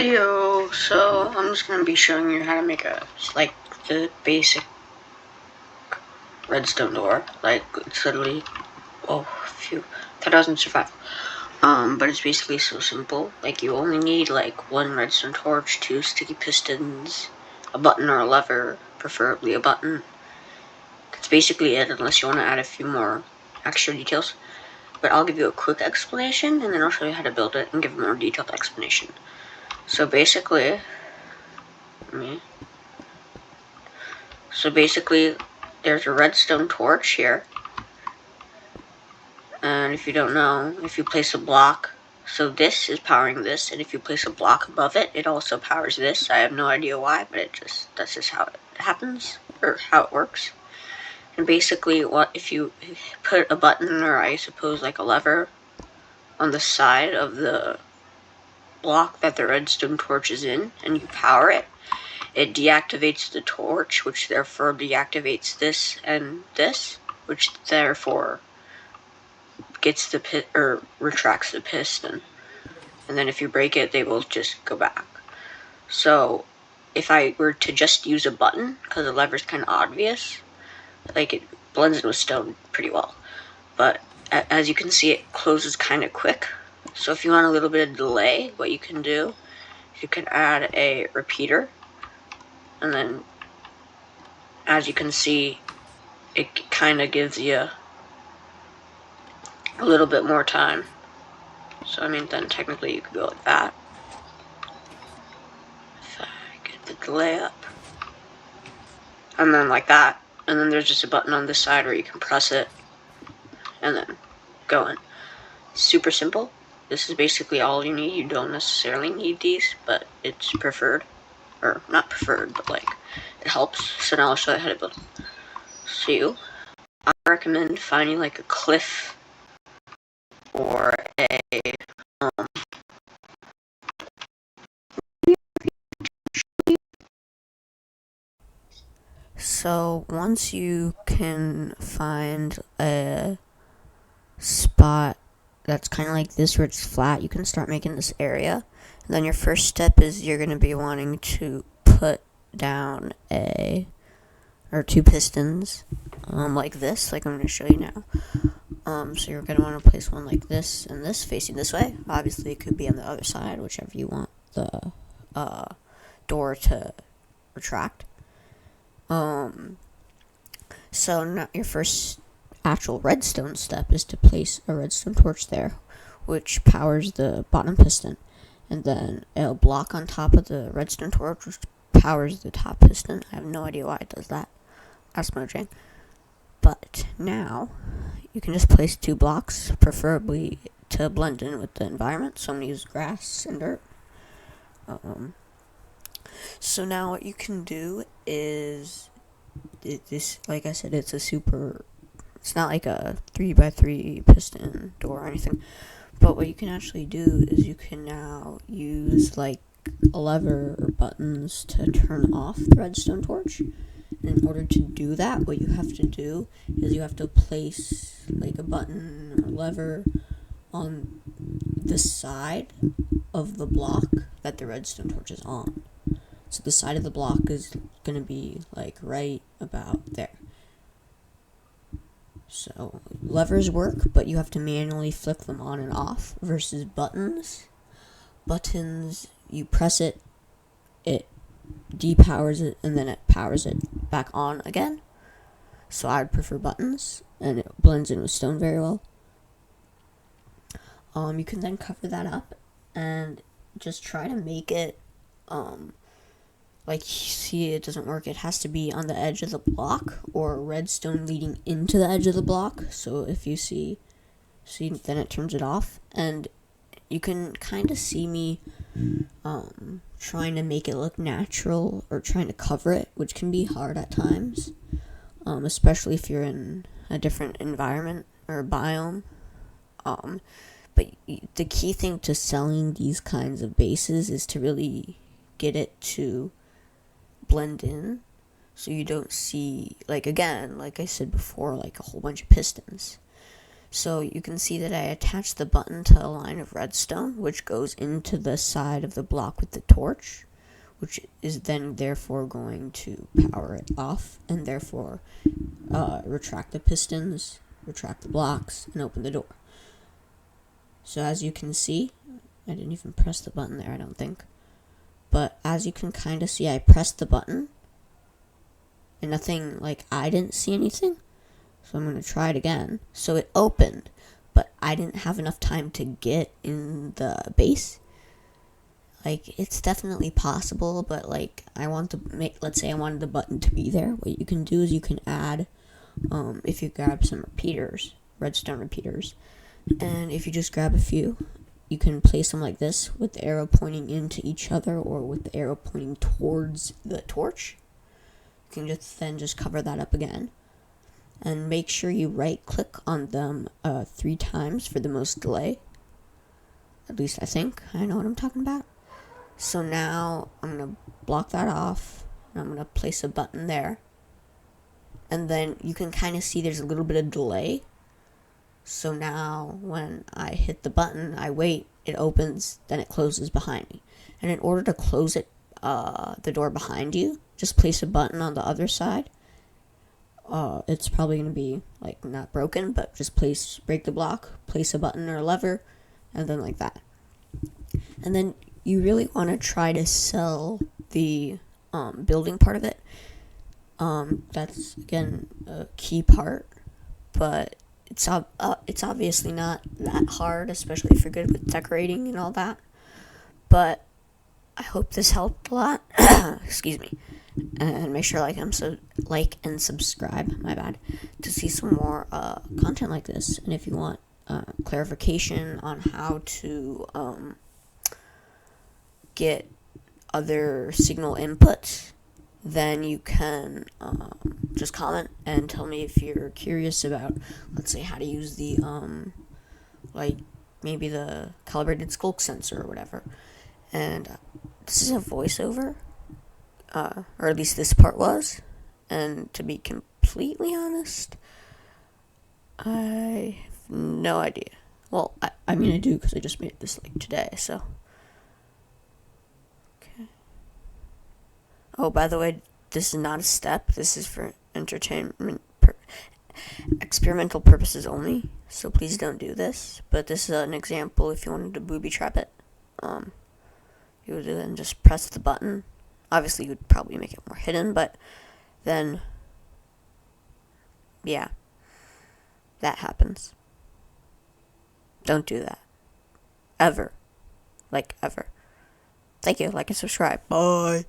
Hey yo, so I'm just gonna be showing you how to make the basic redstone door. Like, it's literally, thought I was gonna survive. But it's basically so simple. Like, you only need like one redstone torch, two sticky pistons, a button or a lever, preferably a button. That's basically it, unless you want to add a few more extra details. But I'll give you a quick explanation, and then I'll show you how to build it and give a more detailed explanation. So basically, there's a redstone torch here. And if you don't know, if you place a block, so this is powering this, and if you place a block above it, it also powers this. I have no idea why, but that's just how it happens, or how it works. And basically, if you put a button, or I suppose like a lever, on the side of the block that the redstone torch is in, and you power it, it deactivates the torch, which therefore deactivates this and this, which therefore gets the retracts the piston. And then if you break it, they will just go back. So if I were to just use a button, because the lever's kind of obvious, like it blends in with stone pretty well. But as you can see, it closes kind of quick. So if you want a little bit of delay, what you can do, you can add a repeater. And then, as you can see, it kind of gives you a little bit more time. So, then technically you could go like that. If I get the delay up. And then like that. And then there's just a button on this side where you can press it. And then go in. Super simple. This is basically all you need. You don't necessarily need these, but it's preferred. Or, not preferred, but like, it helps. So now I'll show you how to build them. So, I recommend finding like a cliff or a So once you can find a spot that's kind of like this where it's flat, you can start making this area. And then your first step is you're going to be wanting to put down two pistons, like this, like I'm going to show you now. So you're going to want to place one like this and this facing this way. Obviously it could be on the other side, whichever you want the door to retract. So now your first actual redstone step is to place a redstone torch there, which powers the bottom piston, and then a block on top of the redstone torch, which powers the top piston. I have no idea why it does that. That's smudging. But now you can just place two blocks, preferably to blend in with the environment. So I'm gonna use grass and dirt. So now what you can do is this, like I said, it's not like a 3x3 piston door or anything, but what you can actually do is you can now use like a lever or buttons to turn off the redstone torch. In order to do that, what you have to do is you have to place like a button or lever on the side of the block that the redstone torch is on. So the side of the block is going to be like right about there. So levers work, but you have to manually flick them on and off versus buttons. Buttons, you press it, it depowers it, and then it powers it back on again. So I'd prefer buttons, and it blends in with stone very well. You can then cover that up and just try to make it like, see, it doesn't work. It has to be on the edge of the block or redstone leading into the edge of the block. So if you see, then it turns it off. And you can kind of see me trying to make it look natural or trying to cover it, which can be hard at times, especially if you're in a different environment or biome. But the key thing to selling these kinds of bases is to really get it to blend in, so you don't see, like, again, like I said before, like a whole bunch of pistons. So you can see that I attached the button to a line of redstone, which goes into the side of the block with the torch, which is then therefore going to power it off, and therefore retract the pistons, retract the blocks, and open the door. So as you can see, I didn't even press the button there, I don't think. But as you can kind of see, I pressed the button, and nothing, like, I didn't see anything. So I'm going to try it again. So it opened, but I didn't have enough time to get in the base. Like, it's definitely possible, but, like, I want to make, let's say I wanted the button to be there. What you can do is you can add, if you grab some repeaters, redstone repeaters, and if you just grab a few, you can place them like this with the arrow pointing into each other or with the arrow pointing towards the torch. You can just cover that up again. And make sure you right click on them 3 times for the most delay. At least I think I know what I'm talking about. So now I'm going to block that off, and I'm going to place a button there. And then you can kind of see there's a little bit of delay. So now when I hit the button, I wait, it opens, then it closes behind me. And in order to close it, the door behind you, just place a button on the other side. It's probably going to be, like, not broken, but just break the block, place a button or a lever, and then like that. And then you really want to try to sell the building part of it. That's, again, a key part, but it's obviously not that hard, especially if you're good with decorating and all that. But I hope this helped a lot. Excuse me. And make sure like and subscribe, my bad, to see some more content like this. And if you want clarification on how to get other signal inputs, then you can just comment and tell me if you're curious about, let's say, how to use the like maybe the calibrated skulk sensor or whatever. And this is a voiceover. Or at least this part was, and to be completely honest, I have no idea. Well, I mean I do, because I just made this, like, today, so. Okay. Oh, by the way, this is not a step, this is for experimental purposes only, so please don't do this, but this is an example if you wanted to booby trap it. You would then just press the button. Obviously, you would probably make it more hidden, but then, yeah, that happens. Don't do that. Ever. Like, ever. Thank you. Like and subscribe. Bye.